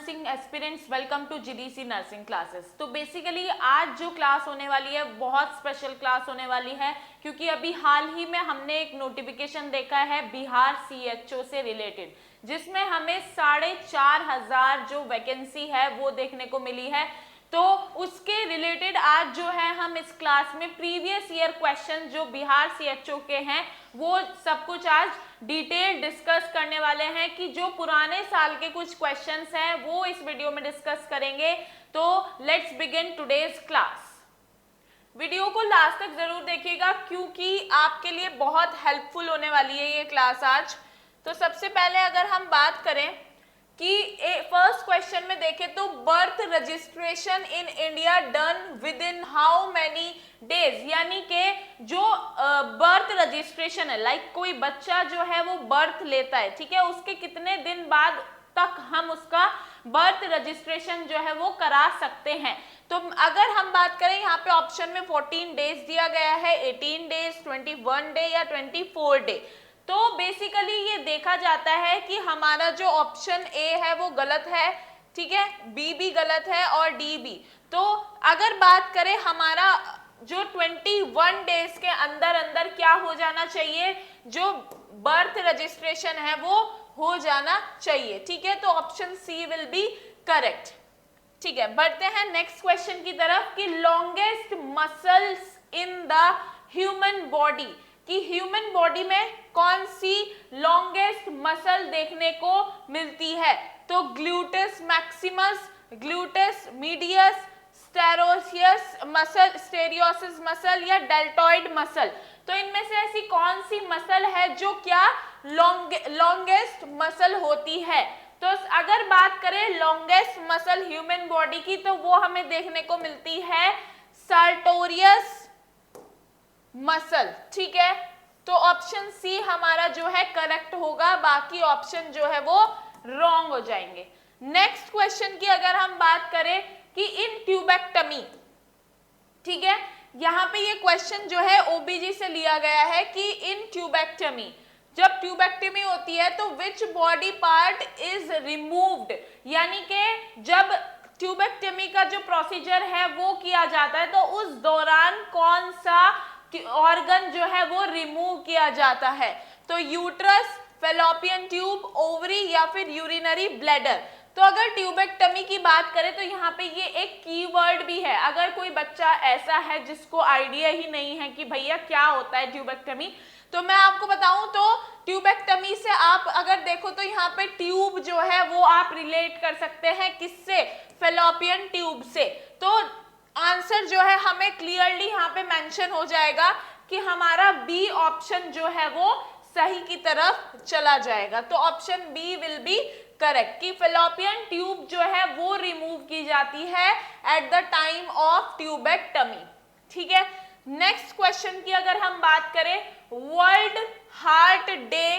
Nursing aspirants, welcome to GDC nursing classes. तो basically आज जो क्लास होने वाली है बहुत स्पेशल क्लास होने वाली है, क्योंकि अभी हाल ही में हमने एक नोटिफिकेशन देखा है बिहार सीएचओ से रिलेटेड, जिसमें हमें 4,500 जो वैकेंसी है वो देखने को मिली है। तो उसके रिलेटेड आज जो है हम इस क्लास में प्रीवियस ईयर क्वेश्चन जो बिहार सीएचओ के हैं वो सब कुछ आज डिटेल डिस्कस करने वाले हैं, कि जो पुराने साल के कुछ क्वेश्चंस हैं वो इस वीडियो में डिस्कस करेंगे। तो let's begin today's class. Video को लास्ट तक जरूर देखिएगा क्योंकि आपके लिए बहुत हेल्पफुल होने वाली है ये क्लास आज। तो सबसे पहले अगर हम बात करें कि फर्स्ट क्वेश्चन में देखें तो birth registration in India done with in how many days, यानी कि जो बर्थ रजिस्ट्रेशन है, लाइक कोई बच्चा जो है वो बर्थ लेता है, ठीक है, उसके कितने दिन बाद तक हम उसका बर्थ रजिस्ट्रेशन जो है वो करा सकते हैं। तो अगर हम बात करें यहाँ पे ऑप्शन में 14 डेज दिया गया है, 18 डेज, 21 डे या 24 डे। तो बेसिकली ये देखा जाता है कि हमारा जो ऑप्शन ए है वो गलत है, ठीक है, बी भी गलत है और डी भी। तो अगर बात करें हमारा जो 21 डेज के अंदर अंदर क्या हो जाना चाहिए, जो बर्थ रजिस्ट्रेशन है वो हो जाना चाहिए, ठीक है। तो option C will be correct, ठीक है। बढ़ते हैं नेक्स्ट क्वेश्चन की तरफ कि longest muscles in the human body, कि ह्यूमन बॉडी में कौन सी लॉन्गेस्ट मसल देखने को मिलती है। तो ग्लूटस मैक्सिमस, ग्लूटस मीडियस, स्टेरोसियस मसल, स्टेरियोसिस मसल या डेल्टॉइड मसल। तो इनमें से ऐसी कौन सी मसल है जो क्या लॉन्गेस्ट मसल होती है। तो अगर बात करें लॉन्गेस्ट मसल ह्यूमन बॉडी की तो वो हमें देखने को मिलती है सार्टोरियस मसल, ठीक है। तो ऑप्शन सी हमारा जो है करेक्ट होगा, बाकी ऑप्शन जो है वो रॉन्ग हो जाएंगे। नेक्स्ट क्वेश्चन की अगर हम बात करें कि इन ट्यूबेक्टमी, ठीक है, यहाँ पे ये क्वेश्चन जो है ओबीजी से लिया गया है कि इन ट्यूबेक्टमी, जब ट्यूबेक्टमी होती है तो which body part is removed, यानी कि जब ट्यूबेक्टमी का जो प्रोसीजर है वो किया जाता है तो उस दौरान कौन सा ऑर्गन जो है वो रिमूव किया जाता है। तो यूट्रस, फेलोपियन ट्यूब, ओवरी या फिर यूरिनरी ब्लैडर। तो अगर ट्यूबेक्टमी की बात करें तो यहाँ पे ये एक कीवर्ड भी है। अगर कोई बच्चा ऐसा है जिसको आइडिया ही नहीं है कि भैया क्या होता है ट्यूबेक्टमी, तो मैं आपको बताऊं तो ट्यूबेक्टमी से आप अगर देखो तो यहाँ पे ट्यूब जो है वो आप रिलेट कर सकते हैं किससे, फेलोपियन ट्यूब से। तो आंसर जो है हमें क्लियरली यहाँ पे मेंशन हो जाएगा कि हमारा बी ऑप्शन जो है वो सही की तरफ चला जाएगा। तो option B will be correct, कि फेलोपियन ट्यूब जो है वो रिमूव की जाती है at the time of tubectomy, ठीक है। नेक्स्ट क्वेश्चन की अगर हम बात करें, world heart day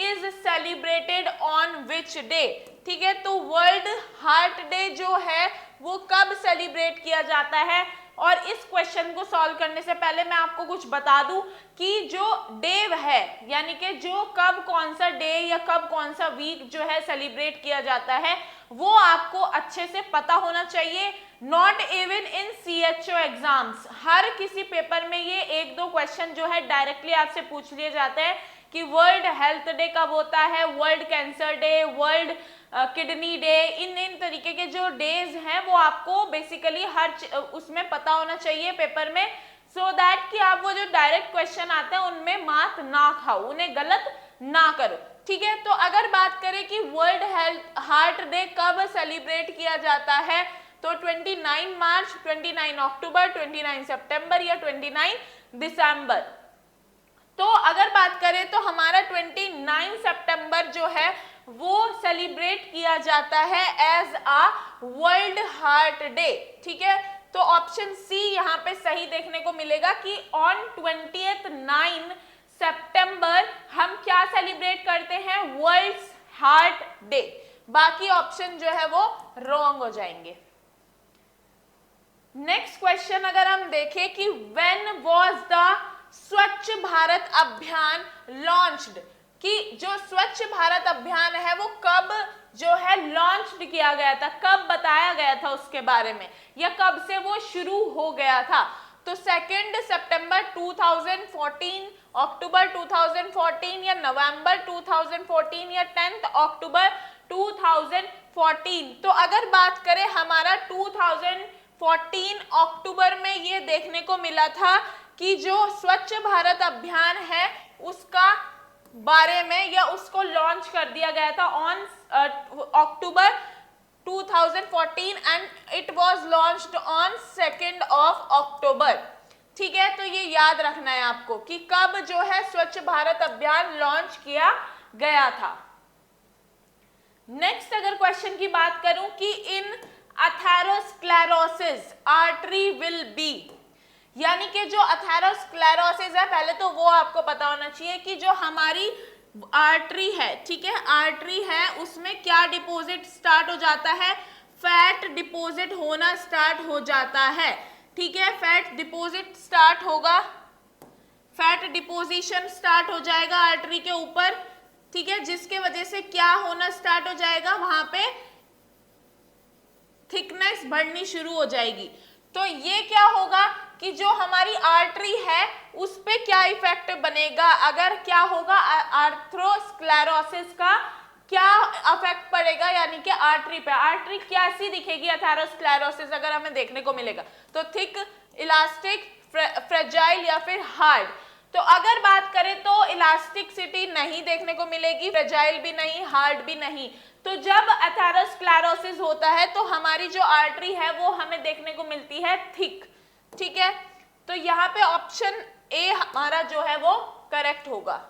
is celebrated on which day, ठीक है। तो वर्ल्ड हार्ट डे जो है वो कब सेलिब्रेट किया जाता है। और इस क्वेश्चन को सॉल्व करने से पहले मैं आपको कुछ बता दूं कि जो डे है, यानी कि जो कब कौन सा डे या कब कौन सा वीक जो है सेलिब्रेट किया जाता है वो आपको अच्छे से पता होना चाहिए। Not even in CHO exams, हर किसी पेपर में ये एक दो क्वेश्चन जो है डायरेक्टली आपसे पूछ लिए जाते हैं कि वर्ल्ड हेल्थ डे कब होता है, world cancer day, world kidney day. इन तरीके के जो डेज हैं वो आपको बेसिकली हर उसमें पता होना चाहिए पेपर में, सो दैट कि आप वो जो डायरेक्ट क्वेश्चन आते हैं उनमें मार्क ना खाओ, उन्हें गलत ना करो, ठीक है। तो अगर बात करें कि वर्ल्ड हेल्थ हार्ट डे कब सेलिब्रेट किया जाता है तो 29 मार्च, 29 अक्टूबर, 29 सितंबर या 29 दिसंबर। तो अगर बात करें तो हमारा 29 सितंबर जो है वो सेलिब्रेट किया जाता है as a world heart day, ठीक है। तो ऑप्शन सी यहाँ पे सही देखने को मिलेगा कि ऑन 29 सितंबर हम क्या सेलिब्रेट करते हैं, वर्ल्ड हार्ट डे। बाकी ऑप्शन जो है वो रॉन्ग हो जाएंगे। नेक्स्ट क्वेश्चन अगर हम देखें कि व्हेन वाज द स्वच्छ भारत अभियान लॉन्च्ड, कि जो स्वच्छ भारत अभियान है वो कब जो है लॉन्च किया गया था, कब बताया गया था उसके बारे में, या कब से वो शुरू हो गया था। तो 2 सितंबर 2014, अक्टूबर 2014, या नवंबर 2014, या 10 अक्टूबर 2014। तो अगर बात करें हमारा 2014 अक्टूबर में ये देखने को मिला था कि जो स्वच्छ भारत अभियान है उसका बारे में, या उसको लॉन्च कर दिया गया था on October 2014 and it was launched on 2 अक्टूबर। ठीक है, तो ये याद रखना है आपको कि कब जो है स्वच्छ भारत अभियान लॉन्च किया गया था। नेक्स्ट अगर क्वेश्चन की बात करूं कि इन एथेरोस्क्लेरोसिस आर्टरी विल बी, यानी कि जो एथेरोस्क्लेरोसिस है, पहले तो वो आपको पता होना चाहिए कि जो हमारी आर्टरी है, ठीक है, आर्टरी है, उसमें क्या डिपॉजिट स्टार्ट हो जाता है, फैट डिपॉजिट होना स्टार्ट हो जाता है। ठीक है, फैट डिपॉजिट स्टार्ट होगा, फैट डिपोजिशन स्टार्ट हो जाएगा आर्टरी के ऊपर। ठीक है, जिसके वजह से क्या होना स्टार्ट हो जाएगा, वहां पे थिकनेस बढ़नी शुरू हो जाएगी। तो ये क्या होगा कि जो हमारी आर्टरी है उस पे क्या इफेक्ट बनेगा, अगर क्या होगा आर्थरोस्क्लेरोसिस का क्या इफेक्ट पड़ेगा, यानी कि आर्टरी पे, आर्टरी कैसी दिखेगी एथेरोस्क्लेरोसिस अगर हमें देखने को मिलेगा, तो थिक, इलास्टिक, फ्रेजाइल या फिर हार्ड। तो अगर बात करें तो इलास्टिसिटी नहीं देखने को मिलेगी, फ्रेजाइल भी नहीं, हार्ड भी नहीं। तो जब एथेरोस्क्लेरोसिस होता है तो हमारी जो आर्टरी है वो हमें देखने को मिलती है थिक। ठीक है, तो यहाँ पे ऑप्शन ए हमारा जो है वो करेक्ट होगा।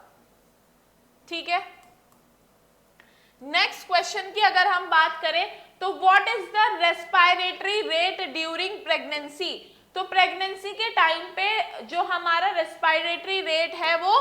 ठीक है, नेक्स्ट क्वेश्चन की अगर हम बात करें तो what is the respiratory rate during pregnancy. तो प्रेगनेंसी के टाइम पे जो हमारा रेस्पिरेटरी रेट है वो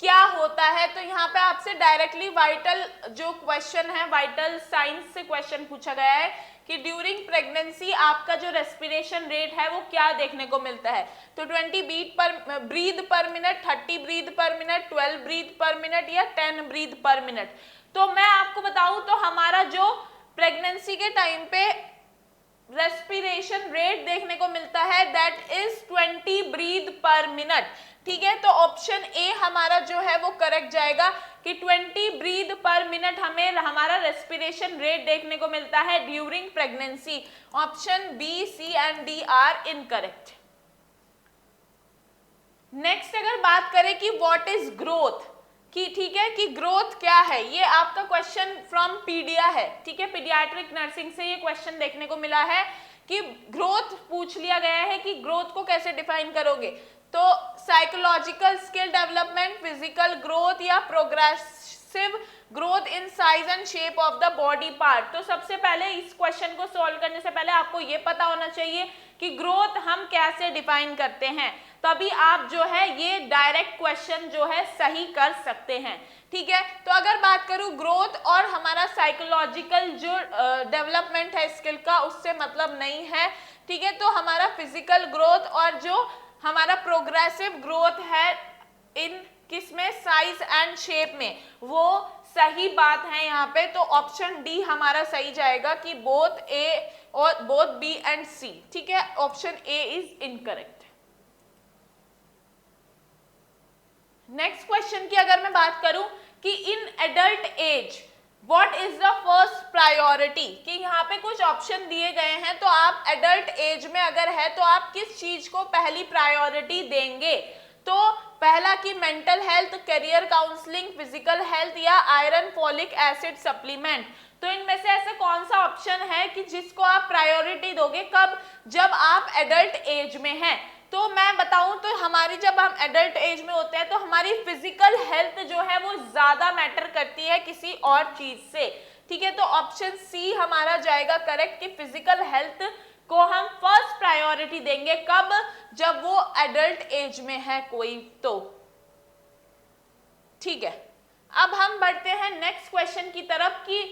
क्या होता है। तो यहाँ पे आपसे डायरेक्टली वाइटल जो क्वेश्चन है, वाइटल साइंस से क्वेश्चन पूछा गया है कि ड्यूरिंग प्रेगनेंसी आपका जो रेस्पिरेशन रेट है वो क्या देखने को मिलता है। तो 20 breath per minute, 30 breath per minute, 12 breath per minute या 10 ब्रीथ पर मिनट। तो मैं आपको बताऊं तो हमारा जो प्रेगनेंसी के टाइम पे रेस्पिरेशन रेट देखने को मिलता है that is 20 breath per minute. ठीक है, तो ऑप्शन ए हमारा जो है वो करेक्ट जाएगा कि 20 ब्रीथ पर मिनट हमें हमारा रेस्पिरेशन रेट देखने को मिलता है during pregnancy. Option B, C and D are incorrect. Next अगर बात करें कि व्हाट इज ग्रोथ की, ठीक है, कि ग्रोथ क्या है, ये आपका क्वेश्चन फ्रॉम पीडिया है। ठीक है, पीडियाट्रिक नर्सिंग से ये क्वेश्चन देखने को मिला है कि ग्रोथ पूछ लिया गया है कि ग्रोथ को कैसे डिफाइन करोगे। तो psychological skill development, physical growth या progressive growth in size and shape of the body part. तो सबसे पहले इस क्वेश्चन को सॉल्व करने से पहले आपको ये पता होना चाहिए कि ग्रोथ हम कैसे डिफाइन करते हैं, तभी आप जो है ये डायरेक्ट क्वेश्चन जो है सही कर सकते हैं। ठीक है, तो अगर बात करूं ग्रोथ और हमारा साइकोलॉजिकल जो डेवलपमेंट है स्किल का, उससे मतलब नहीं है। ठीक है, तो हमारा फिजिकल ग्रोथ और जो हमारा प्रोग्रेसिव ग्रोथ है इन किसमें, साइज एंड शेप में, वो सही बात है यहाँ पे। तो ऑप्शन डी हमारा सही जाएगा कि बोथ ए और बोथ बी एंड सी। ठीक है, option A is incorrect. Next question की अगर मैं बात करूं कि in adult age what is the first priority, कि यहाँ पे कुछ ऑप्शन दिए गए हैं, तो आप एडल्ट एज में अगर है तो आप किस चीज को पहली प्रायोरिटी देंगे। तो पहला कि mental health, career counselling, physical health या आयरन फॉलिक एसिड सप्लीमेंट। तो इनमें से ऐसा कौन सा ऑप्शन है कि जिसको आप प्रायोरिटी दोगे, कब, जब आप एडल्ट एज में हैं। तो मैं बताऊं तो हमारी जब हम एडल्ट एज में होते हैं तो हमारी फिजिकल हेल्थ जो है वो ज्यादा मैटर करती है किसी और चीज से। ठीक है, तो ऑप्शन सी हमारा जाएगा करेक्ट कि फिजिकल हेल्थ को हम फर्स्ट प्रायोरिटी देंगे, कब, जब वो एडल्ट एज में है कोई तो। ठीक है, अब हम बढ़ते हैं नेक्स्ट क्वेश्चन की तरफ कि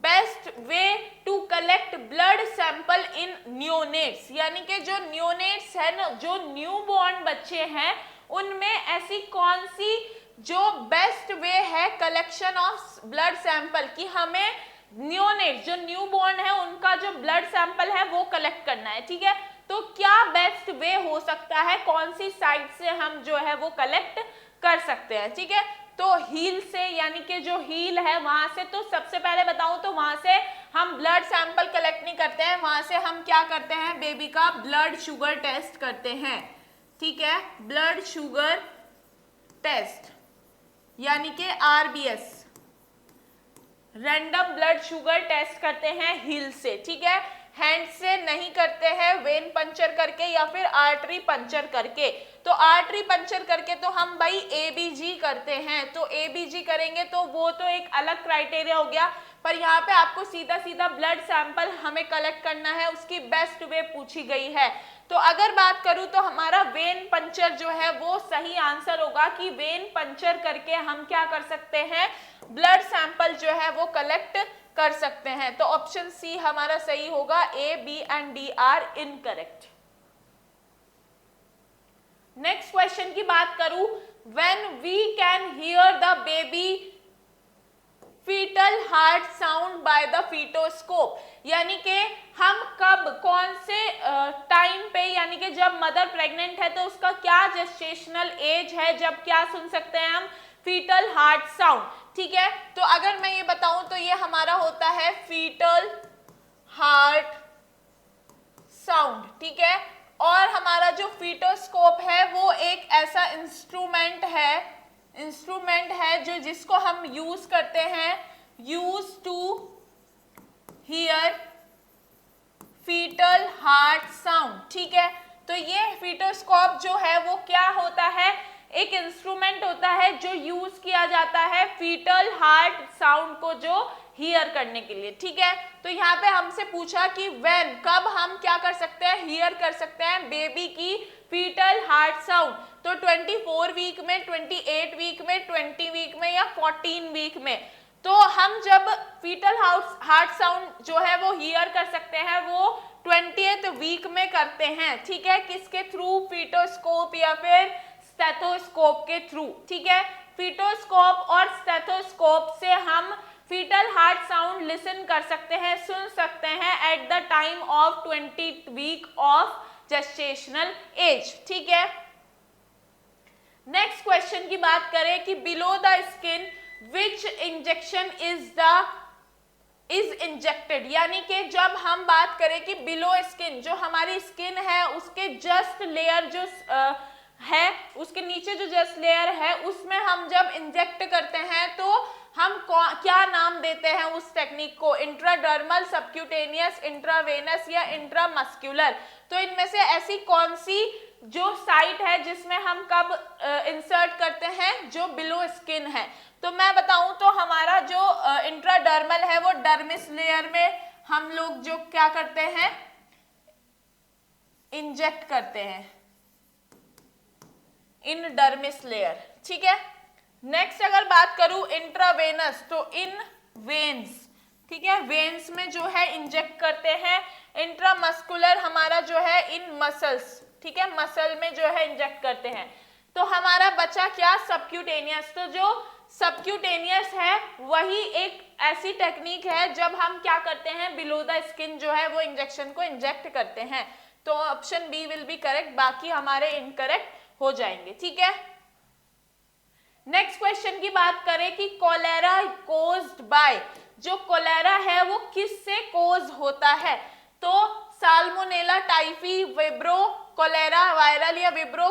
best way to collect blood sample in neonates, यानी कि जो न्यूनेट्स है ना, जो न्यू बॉर्न बच्चे हैं, उनमें ऐसी कौन सी जो बेस्ट वे है कलेक्शन ऑफ ब्लड सैंपल, कि हमें न्यूनेट जो न्यू बॉर्न है उनका जो ब्लड सैंपल है वो कलेक्ट करना है, ठीक है। तो क्या बेस्ट वे हो सकता है, कौन सी साइट से हम जो है वो कलेक्ट कर सकते हैं, ठीक है। तो हील से, यानी कि जो हील है वहां से, तो सबसे पहले बताऊं तो वहां से हम ब्लड सैंपल कलेक्ट नहीं करते हैं, वहां से हम क्या करते हैं, बेबी का ब्लड शुगर टेस्ट करते हैं, ठीक है। ब्लड शुगर टेस्ट यानी कि RBS, random blood sugar test करते हैं हील से, ठीक है। हैंड से नहीं करते हैं, वेन पंचर करके या फिर आर्टरी पंचर करके। तो आर्टरी पंचर करके तो हम भाई ABG करते हैं, तो ABG करेंगे तो वो तो एक अलग क्राइटेरिया हो गया, पर यहाँ पे आपको सीधा सीधा ब्लड सैंपल हमें कलेक्ट करना है, उसकी बेस्ट वे पूछी गई है। तो अगर बात करूं तो हमारा वेन पंचर जो है वो सही आंसर होगा, कि वेन पंचर करके हम क्या कर सकते हैं, ब्लड सैंपल जो है वो कलेक्ट कर सकते हैं। तो ऑप्शन सी हमारा सही होगा, A, B and D are incorrect. Next question की बात करूं, when we can hear the baby fetal heart sound by the fetoscope, यानी कि हम कब, कौन से टाइम पे, यानी कि जब मदर प्रेग्नेंट है तो उसका क्या जेस्टेशनल एज है, जब क्या सुन सकते हैं हम फीटल हार्ट साउंड, ठीक है। तो अगर मैं ये बताऊं तो ये हमारा होता है फीटल हार्ट साउंड, ठीक है। और हमारा जो फीटोस्कोप है वो एक ऐसा इंस्ट्रूमेंट है जो जिसको हम यूज करते हैं, use to hear foetal heart sound, ठीक है। तो ये फीटोस्कोप जो है वो क्या होता है, एक इंस्ट्रूमेंट होता है जो यूज किया जाता है फीटल हार्ट साउंड को जो हियर करने के लिए, ठीक है। तो यहाँ पे हमसे पूछा कि व्हेन, कब हम क्या कर सकते हैं, हियर कर सकते हैं बेबी की फीटल हार्ट साउंड। तो 24 वीक में, 28 वीक में, 20 वीक में या 14 वीक में। तो हम जब फीटल हार्ट साउंड जो है वो हियर कर सकते हैं वो 20th वीक में करते हैं, ठीक है। किसके थ्रू, फीटोस्कोप या फिर स्टेथोस्कोप के थ्रू, ठीक है। फीटोस्कोप और स्टेथोस्कोप से हम फीटल हार्ट साउंड लिसन कर सकते हैं, सुन सकते हैं at the time of 20 week of gestational age, ठीक है। नेक्स्ट क्वेश्चन की बात करें कि below the skin which injection is injected, यानी कि जब हम बात करें कि बिलो स्किन, जो हमारी स्किन है उसके जस्ट लेयर जो है, उसके नीचे जो जस्ट लेयर है उसमें हम जब इंजेक्ट करते हैं तो हम क्या नाम देते हैं उस टेक्निक को, इंट्राडर्मल, सबक्यूटेनियस, इंट्रावेनस या इंट्रामस्कुलर। तो इनमें से ऐसी कौन सी जो साइट है जिसमें हम कब इंसर्ट करते हैं, जो बिलो स्किन है। तो मैं बताऊं तो हमारा जो इंट्राडर्मल है वो डर्मिस लेयर में हम लोग जो क्या करते हैं, इंजेक्ट करते हैं इन डर्मिस लेयर, ठीक है। नेक्स्ट अगर बात करूं इंट्रावेनस, तो इन वेन्स, ठीक है, वेन्स में जो है इंजेक्ट करते हैं। इंट्रामस्कुलर हमारा जो है इन मसल्स, ठीक है, मसल में जो है इंजेक्ट करते हैं। तो हमारा बचा क्या, सबक्यूटेनियस। तो जो सबक्यूटेनियस है वही एक ऐसी टेक्निक है जब हम क्या करते हैं, बिलो द स्किन जो है वो इंजेक्शन को इंजेक्ट करते हैं। तो option B will be correct, बाकी हमारे इनकरेक्ट हो जाएंगे, ठीक है। नेक्स्ट क्वेश्चन की बात करें कि कोलेरा कोज्ड बाय, जो कोलेरा है वो किससे कोज होता है। तो salmonella typhi, vibrio cholera viral या विब्रो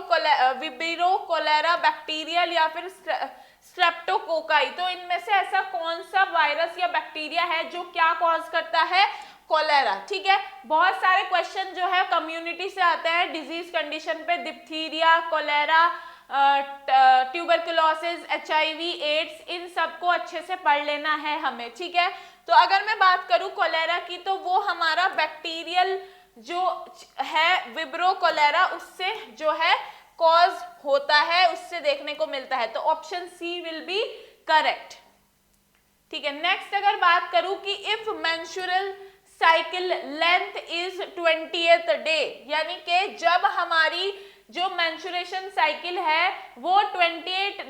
कोलेरा बैक्टीरियल या फिर स्ट्रेप्टोकोकाई। तो इनमें से ऐसा कौन सा वायरस या बैक्टीरिया है जो क्या कॉज करता है, कोलेरा, ठीक है। बहुत सारे क्वेश्चन जो है कम्युनिटी से आते हैं डिजीज कंडीशन पे, diphtheria, cholera, tuberculosis, HIV, AIDS, इन सबको अच्छे से पढ़ लेना है हमें, ठीक है। तो अगर मैं बात करूं कोलेरा की, तो वो हमारा बैक्टीरियल जो है विब्रो कोलेरा, उससे जो है कॉज होता है, उससे देखने को मिलता है। तो option C will be correct, ठीक है। नेक्स्ट अगर बात करूं कि if menstrual cycle length is 20th day, यानी कि जब हमारी जो मेंस्ट्रुएशन साइकिल है वो 28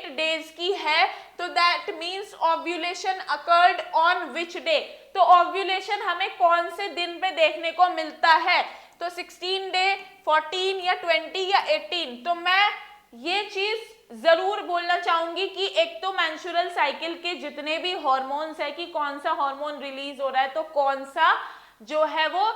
डेज की है, तो that means ovulation occurred on which day. तो ओव्यूलेशन हमें कौन से दिन पे देखने को मिलता है, तो 16 डे, 14 या 20 या 18। तो मैं ये चीज जरूर बोलना चाहूंगी कि एक तो मेंस्ट्रुअल साइकिल के जितने भी हार्मोन्स है कि कौन सा हार्मोन रिलीज हो रहा है, तो कौन सा जो है वो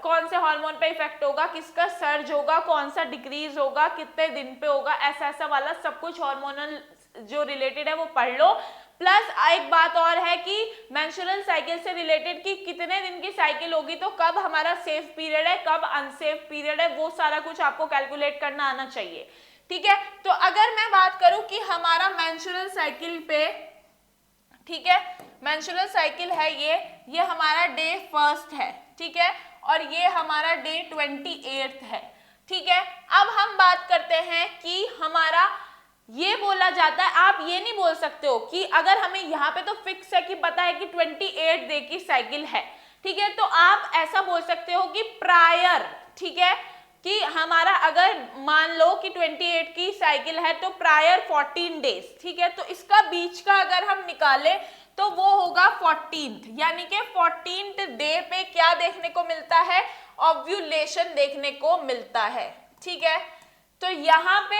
कौन से हार्मोन पे इफेक्ट होगा, किसका सर्ज होगा, कौन सा डिक्रीज होगा, कितने दिन पे होगा, ऐसा ऐसा वाला सब कुछ हार्मोनल जो रिलेटेड है वो पढ़ लो। प्लस एक बात और है कि मेंस्ट्रुअल साइकिल से रिलेटेड कि कितने दिन की साइकिल होगी, तो कब हमारा सेफ पीरियड है, कब अनसेफ पीरियड है, वो सारा कुछ आपको कैलकुलेट करना आना चाहिए। ठीक है, तो अगर मैं बात करूं कि हमारा मेंस्ट्रुअल साइकिल पे, ठीक है, मेंस्ट्रुअल साइकिल है ये हमारा डे फर्स्ट है, ठीक है, और ये हमारा डे 28 है। ठीक है, अब हम बात करते हैं कि हमारा ये बोला जाता है, आप ये नहीं बोल सकते हो कि अगर हमें यहाँ पे तो फिक्स है कि पता है कि 28 डे की साइकिल है, ठीक है, तो आप ऐसा बोल सकते हो कि प्रायर, ठीक है, कि हमारा अगर मान लो कि 28 की साइकिल है तो प्रायर 14 डेज, ठीक है, तो इसका बीच का अगर हम निकाले तो वो होगा 14th, यानी कि 14th डे पे क्या देखने को मिलता है, ओव्यूलेशन देखने को मिलता है। ठीक है, तो यहाँ पे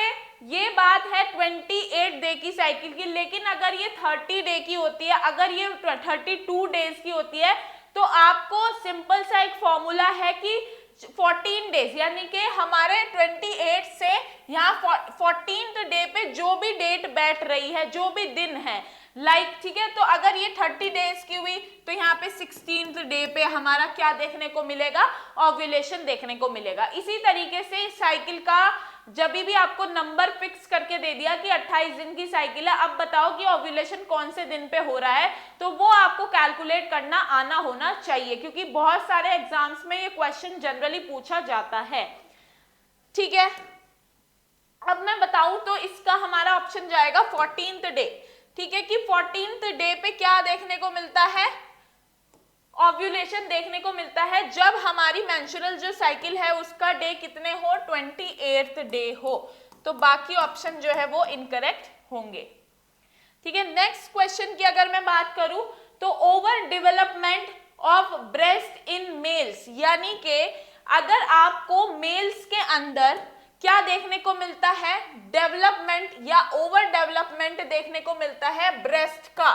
ये बात है 28 डे की साइकिल की, लेकिन अगर ये 30 डे की होती है, अगर ये 32 डेज की होती है, तो आपको सिंपल सा एक फॉर्मूला है कि 14 डेज, यानी कि हमारे 28 से यहाँ 14th डे पे जो भी डेट बैठ रही है, जो भी दिन है, लाइक, ठीक है, तो अगर ये 30 डेज की हुई तो यहाँ पे 16th डे पे हमारा क्या देखने को मिलेगा, ओव्यूलेशन देखने को मिलेगा। इसी तरीके से साइकिल का जब भी आपको नंबर फिक्स करके दे दिया कि 28 दिन की साइकिल है, अब बताओ कि ओव्यूलेशन कौन से दिन पे हो रहा है, तो वो आपको कैलकुलेट करना आना होना चाहिए, क्योंकि बहुत सारे एग्जाम्स में ये क्वेश्चन जनरली पूछा जाता है। ठीक है, अब मैं बताऊं तो इसका हमारा ऑप्शन जाएगा 14th डे। ठीक है, कि 14th डे पे क्या देखने को मिलता है, ओव्यूलेशन देखने को मिलता है, जब हमारी मेंस्ट्रुअल जो साइकिल है उसका डे कितने हो, 28th डे हो। तो बाकी ऑप्शन जो है वो इनकरेक्ट होंगे। ठीक है, नेक्स्ट क्वेश्चन की अगर मैं बात करूं तो over development of breast in males, यानी कि अगर आपको मेल्स के अंदर क्या देखने को मिलता है, डेवलपमेंट या ओवर डेवलपमेंट देखने को मिलता है ब्रेस्ट का,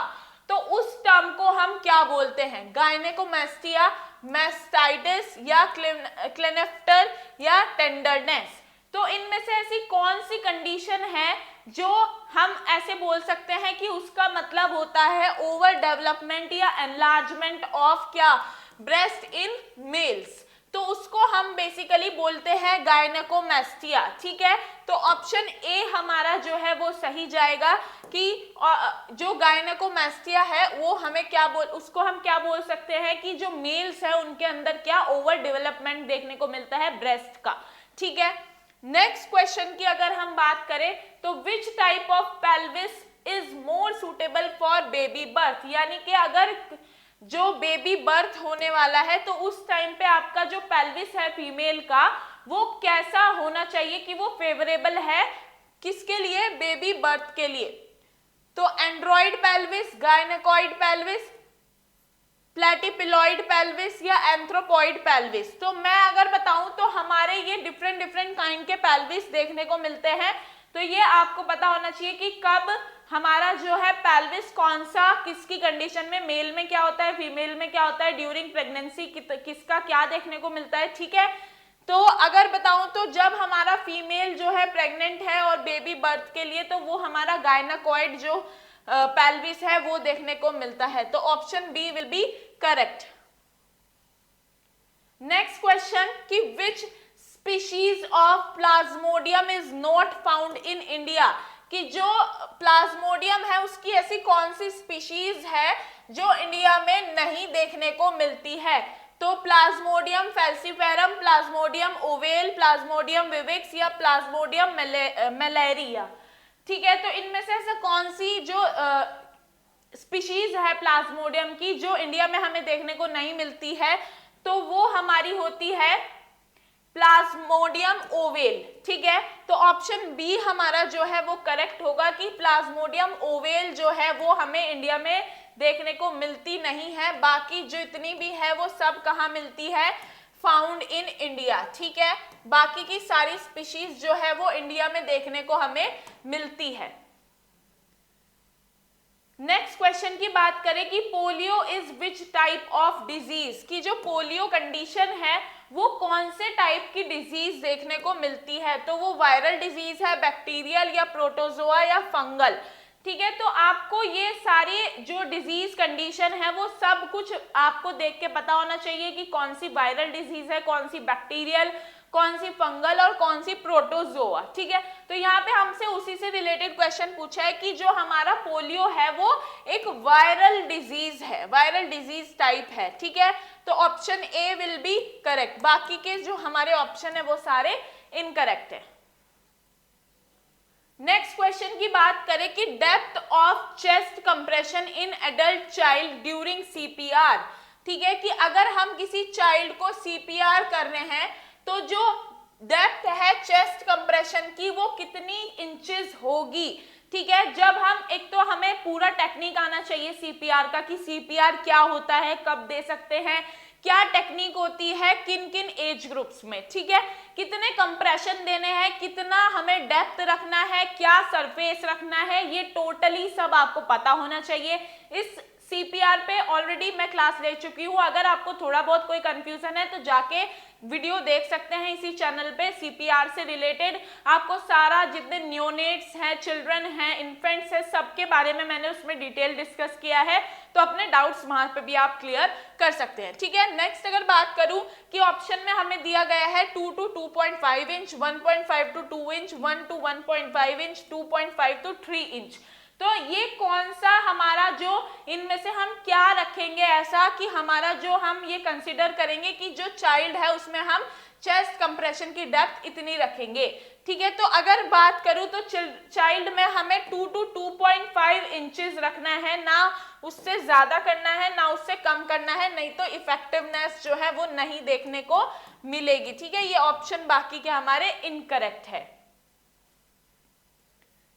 तो उस टर्म को हम क्या बोलते हैं, गायनेकोमेस्टिया, मैस्टाइटिस या क्लेनेफ्टर या टेंडरनेस। तो इनमें से ऐसी कौन सी कंडीशन है जो हम ऐसे बोल सकते हैं कि उसका मतलब होता है ओवर डेवलपमेंट या एनलार्जमेंट ऑफ क्या, ब्रेस्ट इन मेल्स, तो उसको हम बेसिकली बोलते हैं गायनेकोमेस्टिया। ठीक है, तो ऑप्शन ए हमारा जो है वो सही जाएगा कि जो गायनेकोमेस्टिया है वो हमें क्या उसको हम क्या बोल सकते हैं कि जो मेल्स है उनके अंदर क्या ओवर डेवलपमेंट देखने को मिलता है ब्रेस्ट का। ठीक है, नेक्स्ट क्वेश्चन की अगर हम बात करें तो which type of pelvis is more suitable for baby birth, यानी कि अगर जो बेबी बर्थ होने वाला है तो उस टाइम पे आपका जो पेल्विस है फीमेल का वो कैसा होना चाहिए कि वो फेवरेबल है किसके लिए, बेबी बर्थ के लिए। तो android pelvis, gynecoid pelvis, platypelloid pelvis या एंथ्रोपॉइड पेल्विस। तो मैं अगर बताऊं तो हमारे ये डिफरेंट काइंड के पेल्विस देखने को मिलते हैं, तो ये आपको पता होना चाहिए कि कब हमारा जो है पेल्विस कौन सा किसकी कंडीशन में, मेल में क्या होता है, फीमेल में क्या होता है, ड्यूरिंग प्रेगनेंसी किसका क्या देखने को मिलता है। ठीक है, तो अगर बताऊं तो जब हमारा फीमेल जो है प्रेग्नेंट है और बेबी बर्थ के लिए, तो वो हमारा गायनेकॉइड जो पेल्विस है वो देखने को मिलता है, तो option B will be correct. Next question कि which species of plasmodium is not found in India, कि जो प्लाज्मोडियम है उसकी ऐसी कौन सी स्पीशीज है जो इंडिया में नहीं देखने को मिलती है। तो plasmodium falciparum, plasmodium ovale, plasmodium vivax या प्लाज्मोडियम मेलेरिया। ठीक है, तो इनमें से ऐसा कौन सी जो स्पीशीज है प्लाज्मोडियम की जो इंडिया में हमें देखने को नहीं मिलती है, तो वो हमारी होती है प्लाज्मोडियम ओवेल, ठीक है। तो ऑप्शन बी हमारा जो है वो करेक्ट होगा कि प्लाज्मोडियम ओवेल जो है वो हमें इंडिया में देखने को मिलती नहीं है, बाकी जो इतनी भी है वो सब कहाँ मिलती है, फाउंड इन इंडिया, ठीक है। बाकी की सारी स्पीशीज जो है वो इंडिया में देखने को हमें मिलती है। नेक्स्ट क्वेश्चन की बात करें कि polio is which type of disease, की जो पोलियो कंडीशन है वो कौन से टाइप की डिजीज देखने को मिलती है, तो वो वायरल डिजीज है, बैक्टीरियल या प्रोटोजोआ या फंगल, ठीक है। तो आपको ये सारी जो डिजीज कंडीशन है वो सब कुछ आपको देख के पता होना चाहिए कि कौन सी वायरल डिजीज है, कौन सी बैक्टीरियल, कौन सी फंगल और कौन सी प्रोटोजोआ, ठीक है। तो यहाँ पे हमसे उसी से रिलेटेड क्वेश्चन पूछा है कि जो हमारा पोलियो है वो एक वायरल डिजीज है, वायरल डिजीज टाइप है, ठीक है। तो option A will be correct, बाकी के जो हमारे ऑप्शन है वो सारे इनकरेक्ट है। नेक्स्ट क्वेश्चन की बात करें कि depth of chest compression in adult child during CPR, ठीक है, कि अगर हम किसी चाइल्ड को सीपीआर कर रहे हैं तो जो डेप्थ है चेस्ट कंप्रेशन की वो कितनी इंचेस होगी, ठीक है। जब हम एक तो हमें पूरा टेक्निक आना चाहिए सीपीआर का कि सीपीआर क्या होता है, कब दे सकते हैं, क्या टेक्निक होती है, किन किन एज ग्रुप्स में, ठीक है, कितने कंप्रेशन देने हैं, कितना हमें डेप्थ रखना है, क्या सरफेस रखना है, ये टोटली सब आपको पता होना चाहिए। इस सीपीआर पे ऑलरेडी मैं क्लास ले चुकी हूँ, अगर आपको थोड़ा बहुत कोई कंफ्यूजन है तो जाके वीडियो देख सकते हैं इसी चैनल पे। सीपीआर से रिलेटेड आपको सारा जितने न्यूनेट्स हैं, चिल्ड्रन हैं, इन्फेंट्स हैं, सबके बारे में मैंने उसमें डिटेल डिस्कस किया है, तो अपने डाउट्स वहां पे भी आप क्लियर कर सकते हैं, ठीक है। नेक्स्ट अगर बात करूं कि ऑप्शन में हमें दिया गया है 2 to 2.5 inch, 1.5 to 2 inch, 1 to 1.5 inch, 2.5 to 3 inch, तो ये कौन सा हमारा जो इनमें से हम क्या रखेंगे ऐसा कि हमारा जो हम ये कंसिडर करेंगे कि जो चाइल्ड है उसमें हम चेस्ट कंप्रेशन की डेप्थ इतनी रखेंगे, ठीक है। तो अगर बात करूं तो चाइल्ड में हमें 2 to 2.5 इंचेस रखना है, ना उससे ज्यादा करना है ना उससे कम करना है, नहीं तो इफेक्टिवनेस जो है वो नहीं देखने को मिलेगी, ठीक है। ये ऑप्शन बाकी के हमारे इनकरेक्ट है।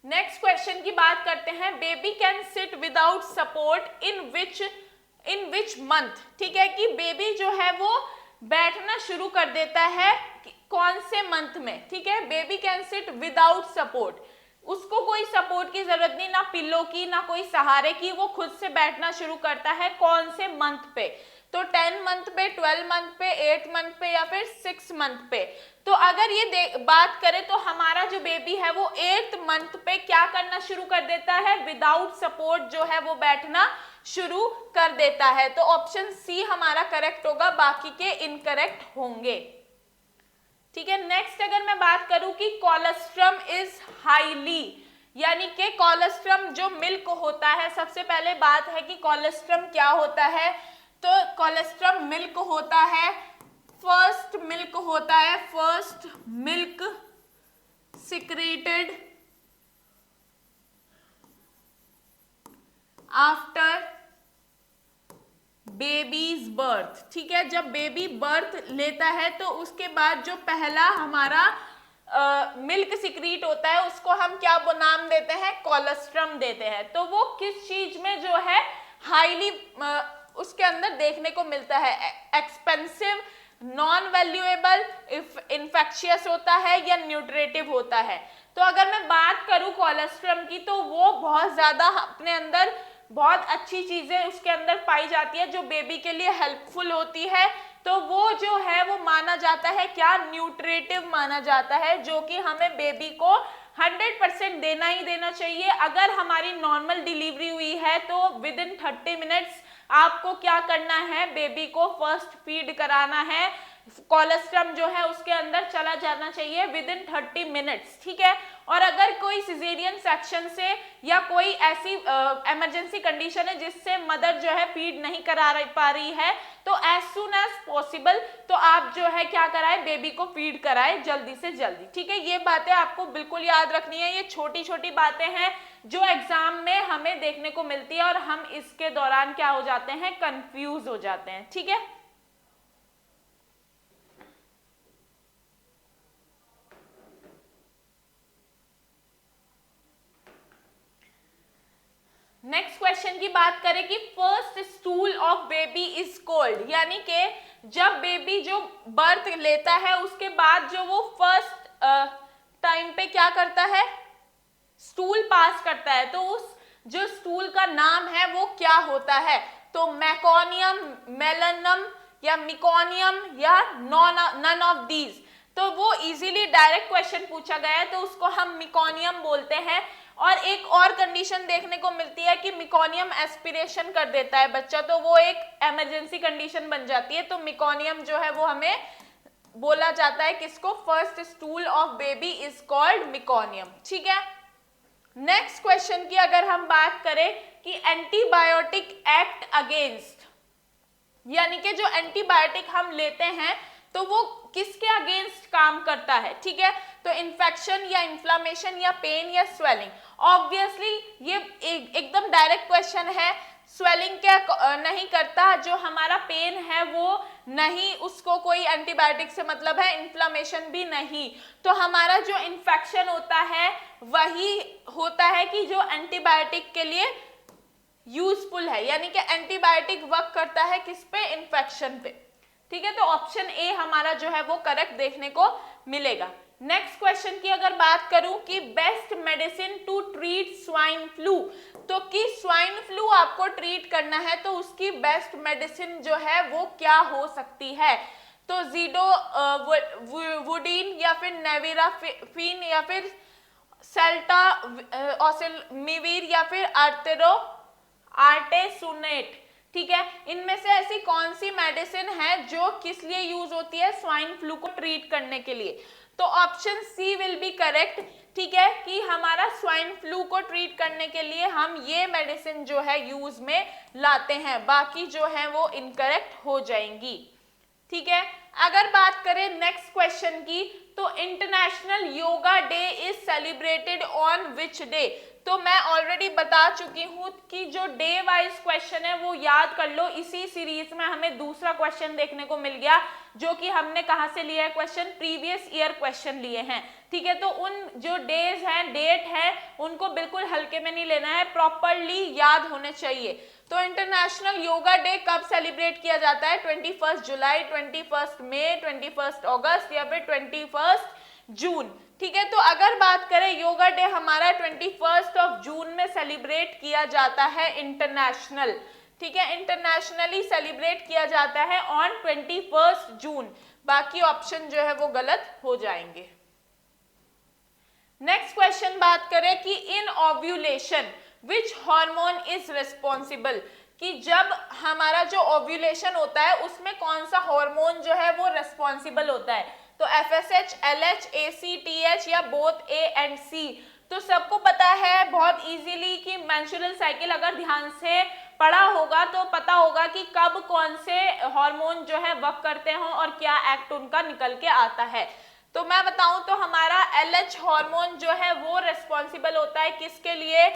नेक्स्ट क्वेश्चन की बात करते हैं, baby can sit without support in which month, ठीक है, कि बेबी जो है वो बैठना शुरू कर देता है कौन से मंथ में, ठीक है। Baby can sit without support, उसको कोई सपोर्ट की जरूरत नहीं, ना पिल्लो की ना कोई सहारे की, वो खुद से बैठना शुरू करता है कौन से मंथ पे, तो 10 मंथ पे, 12 मंथ पे, 8 मंथ पे या फिर 6 मंथ पे। तो अगर ये बात करें तो हमारा जो बेबी है वो 8th मंथ पे क्या करना शुरू कर देता है, विदाउट सपोर्ट जो है वो बैठना शुरू कर देता है, तो ऑप्शन सी हमारा करेक्ट होगा, बाकी के इनकरेक्ट होंगे, ठीक है। नेक्स्ट अगर मैं बात करूं कि कोलेस्ट्रम इज हाईली, यानी कि कोलेस्ट्रम जो मिल्क होता है, सबसे पहले बात है कि कोलेस्ट्रम क्या होता है, तो कोलेस्ट्रम मिल्क होता है, फर्स्ट मिल्क होता है, first milk secreted after babies birth, ठीक है। जब बेबी बर्थ लेता है तो उसके बाद जो पहला हमारा मिल्क सिक्रीट होता है उसको हम क्या नाम देते हैं, कोलेस्ट्रम देते हैं। तो वो किस चीज में जो है हाईली उसके अंदर देखने को मिलता है, एक्सपेंसिव, नॉन वैल्यूएबल, इन्फेक्शियस होता है या न्यूट्रेटिव होता है। तो अगर मैं बात करूं कोलेस्ट्रम की तो वो बहुत ज्यादा अपने अंदर बहुत अच्छी चीजें उसके अंदर पाई जाती है जो बेबी के लिए हेल्पफुल होती है, तो वो जो है वो माना जाता है क्या, न्यूट्रेटिव माना जाता है, जो कि हमें बेबी को 100% देना ही देना चाहिए। अगर हमारी नॉर्मल डिलीवरी हुई है तो विद इन 30 मिनट्स आपको क्या करना है, बेबी को फर्स्ट फीड कराना है, कोलेस्ट्रम जो है उसके अंदर चला जाना चाहिए विद इन 30 मिनट्स, ठीक है। और अगर कोई सिजेरियन सेक्शन से या कोई ऐसी इमरजेंसी कंडीशन है जिससे मदर जो है फीड नहीं करा पा रही है, तो एज सुन एज पॉसिबल तो आप जो है क्या कराए, बेबी को फीड कराए जल्दी से जल्दी, ठीक है। ये बातें आपको बिल्कुल याद रखनी है, ये छोटी छोटी बातें हैं जो एग्जाम में हमें देखने को मिलती है और हम इसके दौरान क्या हो जाते हैं, कंफ्यूज हो जाते हैं, ठीक है। नेक्स्ट क्वेश्चन की बात करें कि first stool of baby is cold, यानी कि जब बेबी जो बर्थ लेता है उसके बाद जो वो फर्स्ट टाइम पे क्या करता है, स्टूल पास करता है, तो उस जो स्टूल का नाम है वो क्या होता है? तो मैकोनियम, मेलनम या मिकोनियम या नन ऑफ दीज। तो वो इजीली डायरेक्ट क्वेश्चन पूछा गया है तो उसको हम मिकोनियम बोलते हैं। और एक और कंडीशन देखने को मिलती है कि मिकोनियम एस्पिरेशन कर देता है बच्चा, तो वो एक इमरजेंसी कंडीशन बन जाती है। तो मिकोनियम जो है वो हमें बोला जाता है किसको, first stool of baby is called meconium. ठीक है, नेक्स्ट क्वेश्चन की अगर हम बात करें कि एंटीबायोटिक एक्ट अगेंस्ट, यानी कि जो एंटीबायोटिक हम लेते हैं तो वो किसके अगेंस्ट काम करता है? ठीक है, तो इन्फेक्शन या इन्फ्लामेशन या पेन या स्वेलिंग। ऑब्वियसली ये एकदम डायरेक्ट क्वेश्चन है, स्वेलिंग क्या नहीं करता, जो हमारा पेन है वो नहीं, उसको कोई एंटीबायोटिक से मतलब है, इन्फ्लामेशन भी नहीं। तो हमारा जो इन्फेक्शन होता है वही होता है कि जो एंटीबायोटिक के लिए यूजफुल है, यानी कि एंटीबायोटिक वर्क करता है किस पे, इन्फेक्शन पे। ठीक है, तो ऑप्शन ए हमारा जो है वो करेक्ट देखने को मिलेगा। नेक्स्ट क्वेश्चन की अगर बात करूं कि best medicine to treat swine flu, तो कि स्वाइन फ्लू आपको ट्रीट करना है तो उसकी बेस्ट मेडिसिन जो है वो क्या हो सकती है? तो जीडो वुडीन या फिर नेविराफिन या फिर सेल्टा ऑसेलमिवीर या फिर आर्टेसुनेट। ठीक है, इनमें से ऐसी कौन सी मेडिसिन है जो किस लिए यूज होती है, स्वाइन फ्लू को ट्रीट करने के लिए? तो option C will be correct. ठीक है, कि हमारा स्वाइन फ्लू को ट्रीट करने के लिए हम ये मेडिसिन जो है यूज में लाते हैं, बाकी जो है वो इनकरेक्ट हो जाएंगी। ठीक है, अगर बात करें नेक्स्ट क्वेश्चन की, तो international yoga day is celebrated on which day? तो मैं ऑलरेडी बता चुकी हूं कि जो डे वाइज क्वेश्चन है वो याद कर लो। इसी सीरीज में हमें दूसरा क्वेश्चन देखने को मिल गया जो कि हमने कहां से लिया है क्वेश्चन, प्रीवियस ईयर क्वेश्चन लिए हैं। ठीक है, तो उन जो डेज हैं, डेट है, उनको बिल्कुल हल्के में नहीं लेना है, प्रॉपरली याद होने चाहिए। तो इंटरनेशनल योगा डे कब सेलिब्रेट किया जाता है? 21 जुलाई, 21 मई, 21 अगस्त या फिर 21 जून। ठीक है, तो अगर बात करें योगा डे हमारा 21 जून में सेलिब्रेट किया जाता है इंटरनेशनल। ठीक है, इंटरनेशनली सेलिब्रेट किया जाता है ऑन 21 जून। बाकी ऑप्शन जो है वो गलत हो जाएंगे। नेक्स्ट क्वेश्चन बात करें कि in ovulation which hormone is responsible, कि जब हमारा जो ओव्यूलेशन होता है उसमें कौन सा हार्मोन जो है वो रिस्पॉन्सिबल होता है? तो FSH, LH, ACTH या बोथ A एंड C। तो सबको पता है बहुत इजीली कि मेंस्ट्रुअल साइकिल अगर ध्यान से पढ़ा होगा तो पता होगा कि कब कौन से हार्मोन जो है वर्क करते हो और क्या एक्ट उनका निकल के आता है। तो मैं बताऊं तो हमारा LH हार्मोन जो है वो रिस्पॉन्सिबल होता है किसके लिए?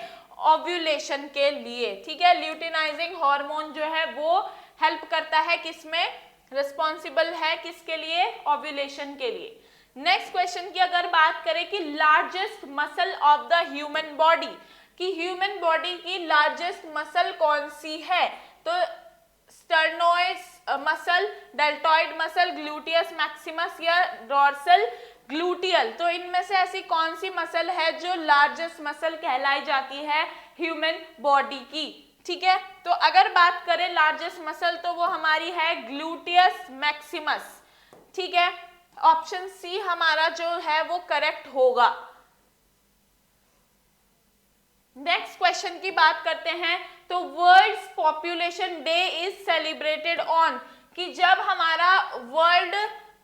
ओव्यूलेशन के लिए। ठीक है, ल्यूटिनाइजिंग हार्मोन जो है वो हेल्प करता है किसमें, रिस्पॉन्सिबल है किसके लिए? ओव्यूलेशन के लिए। नेक्स्ट क्वेश्चन की अगर बात करें कि largest muscle of the human body, कि ह्यूमन बॉडी की लार्जेस्ट मसल कौन सी है? तो sternoid muscle, deltoid muscle, gluteus maximus या डोर्सल ग्लूटियल। तो इनमें से ऐसी कौन सी मसल है जो लार्जेस्ट मसल कहलाई जाती है ह्यूमन बॉडी की? ठीक है, तो अगर बात करें लार्जेस्ट मसल तो वो हमारी है ग्लूटियस मैक्सिमस। ठीक है, ऑप्शन सी हमारा जो है वो करेक्ट होगा। नेक्स्ट क्वेश्चन की बात करते हैं, तो world population day is celebrated on, कि जब हमारा वर्ल्ड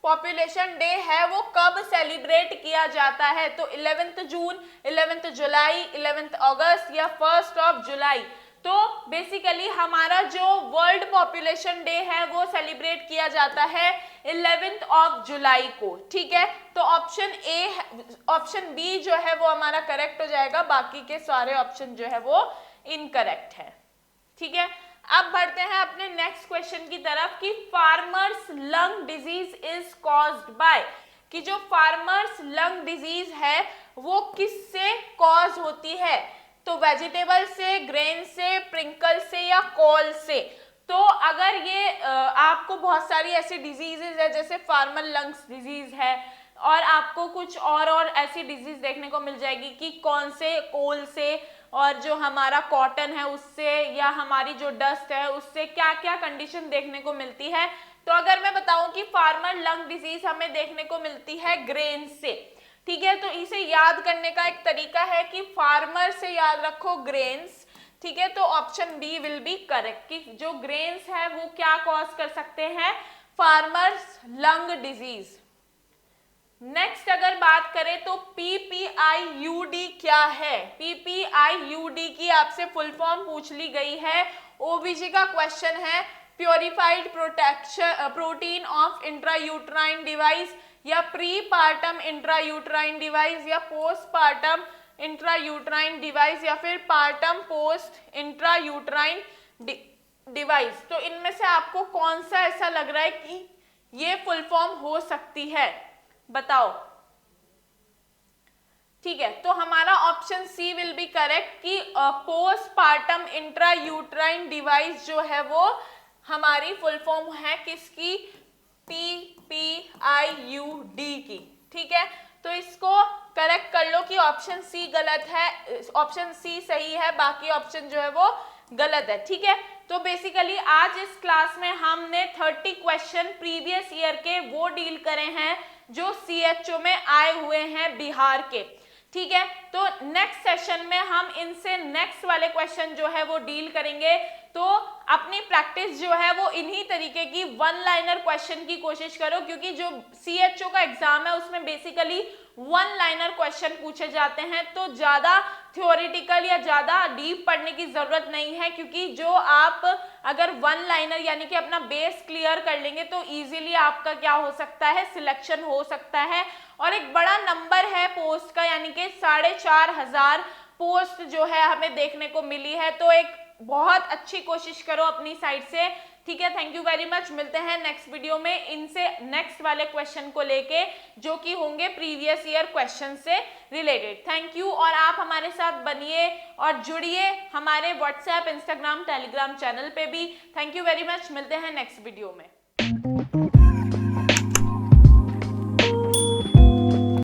पॉपुलेशन डे है वो कब सेलिब्रेट किया जाता है? तो 11 जून, 11 जुलाई, 11 अगस्त या 1 जुलाई। तो बेसिकली हमारा जो वर्ल्ड पॉपुलेशन डे है वो सेलिब्रेट किया जाता है 11 जुलाई को। ठीक है, तो ऑप्शन बी जो है वो हमारा करेक्ट हो जाएगा, बाकी के सारे ऑप्शन जो है वो इनकरेक्ट है। ठीक है, अब बढ़ते हैं अपने नेक्स्ट क्वेश्चन की तरफ कि farmers lung disease is caused by, कि जो फार्मर्स लंग डिजीज है वो किससे कॉज होती है? तो वेजिटेबल से, ग्रेन से, प्रिंकल से या कोल से। तो अगर ये आपको बहुत सारी ऐसी डिजीजेज है जैसे फार्मर लंग्स डिजीज है, और आपको कुछ और ऐसी डिजीज देखने को मिल जाएगी कि कौन से, कोल से, और जो हमारा कॉटन है उससे, या हमारी जो डस्ट है उससे क्या क्या कंडीशन देखने को मिलती है। तो अगर मैं बताऊं कि फार्मर लंग डिजीज हमें देखने को मिलती है ग्रेन से, ठीक है। तो इसे याद करने का एक तरीका है कि फार्मर से याद रखो ग्रेन्स, ठीक है। तो option B will be correct कि जो ग्रेन्स है वो क्या कॉज कर सकते हैं, फार्मर्स लंग डिजीज। नेक्स्ट अगर बात करें तो PPIUD क्या है। PPIUD की आपसे फुल फॉर्म पूछ ली गई है, ओबीजी का क्वेश्चन है, purified protein of intrauterine device, या प्री पार्टम इंट्रायूट्राइन डिवाइस, या पोस्ट पार्टम इंट्रायूट्राइन डिवाइस, या फिर पार्टम पोस्ट इंट्रायूट्राइन डिवाइस। तो इनमें से आपको कौन सा ऐसा लग रहा है कि ये फुल फॉर्म हो सकती है, बताओ। ठीक है, तो हमारा option C will be correct कि पोस्टपार्टम इंट्रायूट्राइन डिवाइस जो है वो हमारी फुल फॉर्म है किसकी, PPIUD की। ठीक है, तो इसको करेक्ट कर लो कि ऑप्शन सी गलत है, ऑप्शन सी सही है, बाकी ऑप्शन जो है वो गलत है। ठीक है, तो बेसिकली आज इस क्लास में हमने 30 क्वेश्चन प्रीवियस ईयर के वो डील करे हैं जो CHO में आए हुए हैं बिहार के। ठीक है, तो नेक्स्ट सेशन में हम इनसे नेक्स्ट वाले क्वेश्चन जो है वो डील करेंगे। तो अपनी प्रैक्टिस जो है वो इन्हीं तरीके की वन लाइनर क्वेश्चन की कोशिश करो, क्योंकि जो CHO का एग्जाम है उसमें बेसिकली वन लाइनर क्वेश्चन पूछे जाते हैं, तो ज्यादा थ्योरेटिकल या ज्यादा डीप पढ़ने की जरूरत नहीं है, क्योंकि जो आप अगर वन लाइनर यानी कि अपना बेस क्लियर कर लेंगे तो इजीली आपका क्या हो सकता है, सिलेक्शन हो सकता है। और एक बड़ा नंबर है पोस्ट का, यानी कि 4500 पोस्ट जो है हमें देखने को मिली है, तो एक बहुत अच्छी कोशिश करो अपनी साइड से। ठीक है, थैंक यू वेरी मच, मिलते हैं नेक्स्ट वीडियो में इनसे नेक्स्ट वाले क्वेश्चन को लेके जो कि होंगे प्रीवियस ईयर क्वेश्चन से रिलेटेड। थैंक यू, और आप हमारे साथ बनिए और जुड़िए हमारे व्हाट्सएप, इंस्टाग्राम, टेलीग्राम चैनल पे भी। थैंक यू वेरी मच, मिलते हैं नेक्स्ट वीडियो में।